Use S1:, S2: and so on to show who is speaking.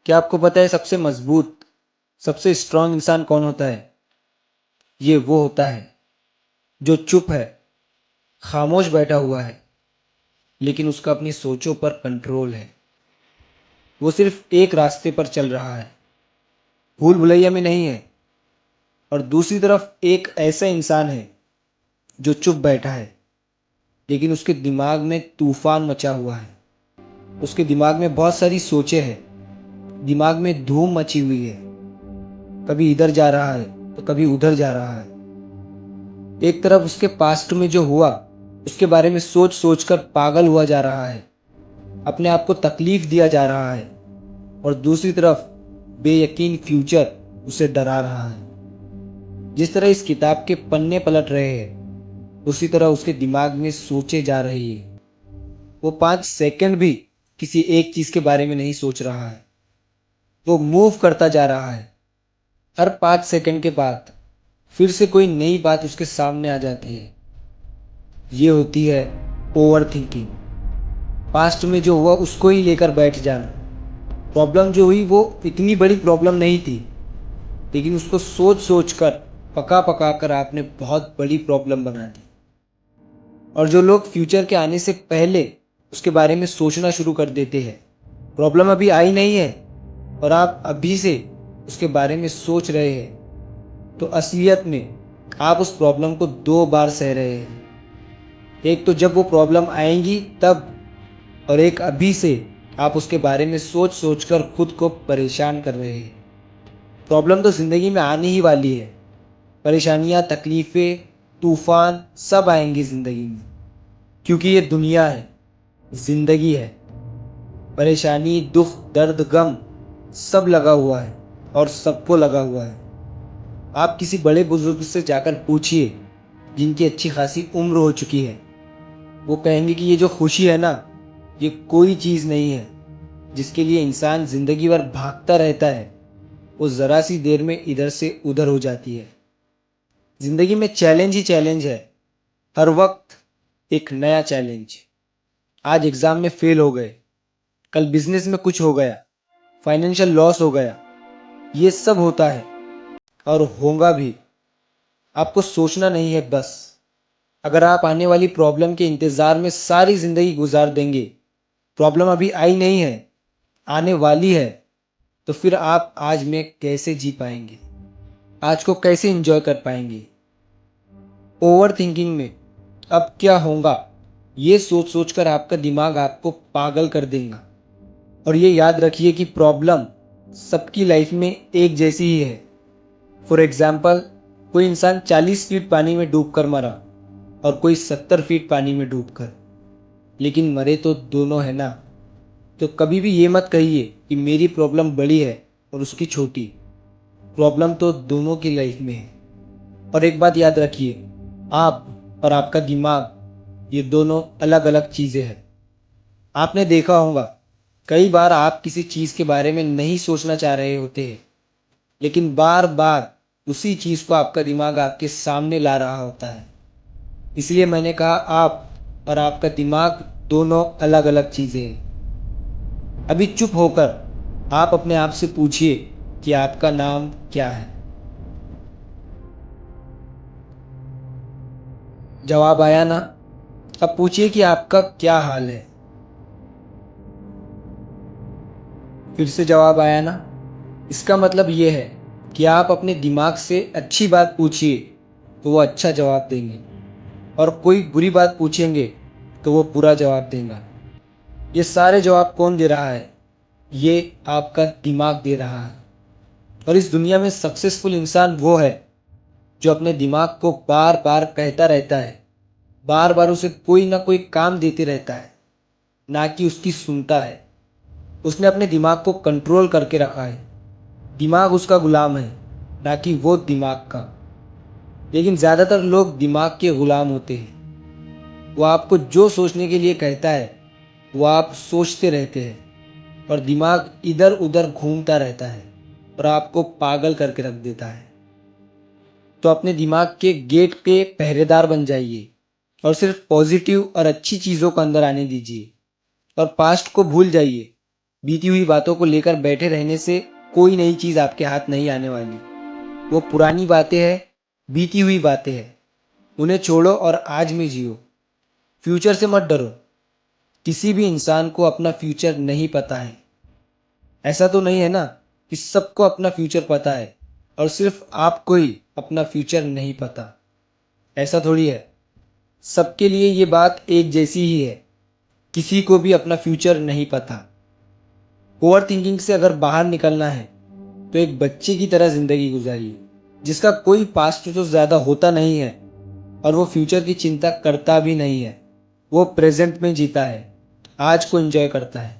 S1: क्या आपको पता है सबसे मजबूत, सबसे स्ट्रांग इंसान कौन होता है? ये वो होता है जो चुप है, खामोश बैठा हुआ है, लेकिन उसका अपनी सोचों पर कंट्रोल है। वो सिर्फ एक रास्ते पर चल रहा है, भूल भुलैया में नहीं है। और दूसरी तरफ एक ऐसा इंसान है जो चुप बैठा है, लेकिन उसके दिमाग में तूफान मचा हुआ है। उसके दिमाग में बहुत सारी सोचें हैं, दिमाग में धूम मची हुई है। कभी इधर जा रहा है तो कभी उधर जा रहा है। एक तरफ उसके पास्ट में जो हुआ उसके बारे में सोच सोच कर पागल हुआ जा रहा है, अपने आप को तकलीफ दिया जा रहा है। और दूसरी तरफ बेयकीन फ्यूचर उसे डरा रहा है। जिस तरह इस किताब के पन्ने पलट रहे हैं, उसी तरह उसके दिमाग में सोचे जा रही है। वो 5 सेकंड भी किसी एक चीज के बारे में नहीं सोच रहा है। वो मूव करता जा रहा है। हर 5 सेकंड के बाद फिर से कोई नई बात उसके सामने आ जाती है। ये होती है ओवर थिंकिंग। पास्ट में जो हुआ उसको ही लेकर बैठ जाना। प्रॉब्लम जो हुई वो इतनी बड़ी प्रॉब्लम नहीं थी, लेकिन उसको सोच सोच कर पका पका कर आपने बहुत बड़ी प्रॉब्लम बना दी। और जो लोग फ्यूचर के आने से पहले उसके बारे में सोचना शुरू कर देते हैं, प्रॉब्लम अभी आई नहीं है और आप अभी से उसके बारे में सोच रहे हैं, तो असलियत में आप उस प्रॉब्लम को 2 बार सह रहे हैं। एक तो जब वो प्रॉब्लम आएंगी तब, और एक अभी से आप उसके बारे में सोच सोच कर खुद को परेशान कर रहे हैं। प्रॉब्लम तो ज़िंदगी में आने ही वाली है। परेशानियाँ, तकलीफ़ें, तूफ़ान सब आएंगी ज़िंदगी में, क्योंकि ये दुनिया है, ज़िंदगी है। परेशानी, दुख, दर्द, गम सब लगा हुआ है और सबको लगा हुआ है। आप किसी बड़े बुजुर्ग से जाकर पूछिए जिनकी अच्छी खासी उम्र हो चुकी है, वो कहेंगे कि ये जो खुशी है ना, ये कोई चीज़ नहीं है। जिसके लिए इंसान ज़िंदगी भर भागता रहता है, वो ज़रा सी देर में इधर से उधर हो जाती है। ज़िंदगी में चैलेंज ही चैलेंज है, हर वक्त एक नया चैलेंज। आज एग्ज़ाम में फेल हो गए, कल बिजनेस में कुछ हो गया, फाइनेंशियल लॉस हो गया। ये सब होता है और होगा भी। आपको सोचना नहीं है बस। अगर आप आने वाली प्रॉब्लम के इंतज़ार में सारी ज़िंदगी गुजार देंगे, प्रॉब्लम अभी आई नहीं है, आने वाली है, तो फिर आप आज में कैसे जी पाएंगे? आज को कैसे एंजॉय कर पाएंगे? ओवर थिंकिंग में अब क्या होगा, ये सोच सोच कर आपका दिमाग आपको पागल कर देगा। और ये याद रखिए कि प्रॉब्लम सबकी लाइफ में एक जैसी ही है। फॉर एग्जाम्पल, कोई इंसान 40 फीट पानी में डूब कर मरा और कोई 70 फीट पानी में डूब कर, लेकिन मरे तो दोनों है ना। तो कभी भी ये मत कहिए कि मेरी प्रॉब्लम बड़ी है और उसकी छोटी। प्रॉब्लम तो दोनों की लाइफ में है। और एक बात याद रखिए, आप और आपका दिमाग ये दोनों अलग अलग चीज़ें हैं। आपने देखा होगा, कई बार आप किसी चीज़ के बारे में नहीं सोचना चाह रहे होते हैं, लेकिन बार बार उसी चीज़ को आपका दिमाग आपके सामने ला रहा होता है। इसलिए मैंने कहा आप और आपका दिमाग दोनों अलग अलग चीज़ें हैं। अभी चुप होकर आप अपने आप से पूछिए कि आपका नाम क्या है। जवाब आया ना? अब पूछिए कि आपका क्या हाल है। फिर से जवाब आया ना? इसका मतलब ये है कि आप अपने दिमाग से अच्छी बात पूछिए तो वो अच्छा जवाब देंगे, और कोई बुरी बात पूछेंगे तो वो बुरा जवाब देगा। ये सारे जवाब कौन दे रहा है? ये आपका दिमाग दे रहा है। और इस दुनिया में सक्सेसफुल इंसान वो है जो अपने दिमाग को बार बार कहता रहता है, बार बार उसे कोई ना कोई काम देते रहता है, ना कि उसकी सुनता है। उसने अपने दिमाग को कंट्रोल करके रखा है। दिमाग उसका गुलाम है, ना कि वो दिमाग का। लेकिन ज़्यादातर लोग दिमाग के गुलाम होते हैं। वो आपको जो सोचने के लिए कहता है वो आप सोचते रहते हैं, और दिमाग इधर उधर घूमता रहता है और आपको पागल करके रख देता है। तो अपने दिमाग के गेट के पहरेदार बन जाइए और सिर्फ पॉजिटिव और अच्छी चीज़ों को अंदर आने दीजिए। और पास्ट को भूल जाइए बीती हुई बातों को लेकर बैठे रहने से कोई नई चीज आपके हाथ नहीं आने वाली। वो पुरानी बातें हैं, बीती हुई बातें हैं, उन्हें छोड़ो और आज में जियो। फ्यूचर से मत डरो। किसी भी इंसान को अपना फ्यूचर नहीं पता है। ऐसा तो नहीं है ना कि सबको अपना फ्यूचर पता है और सिर्फ आपको ही अपना फ्यूचर नहीं पता। ऐसा थोड़ी है। सबके लिए ये बात एक जैसी ही है। किसी को भी अपना फ्यूचर नहीं पता। ओवर थिंकिंग से अगर बाहर निकलना है तो एक बच्चे की तरह जिंदगी गुजारिए, जिसका कोई पास्ट तो ज्यादा होता नहीं है और वो फ्यूचर की चिंता करता भी नहीं है। वो प्रेजेंट में जीता है, आज को एंजॉय करता है।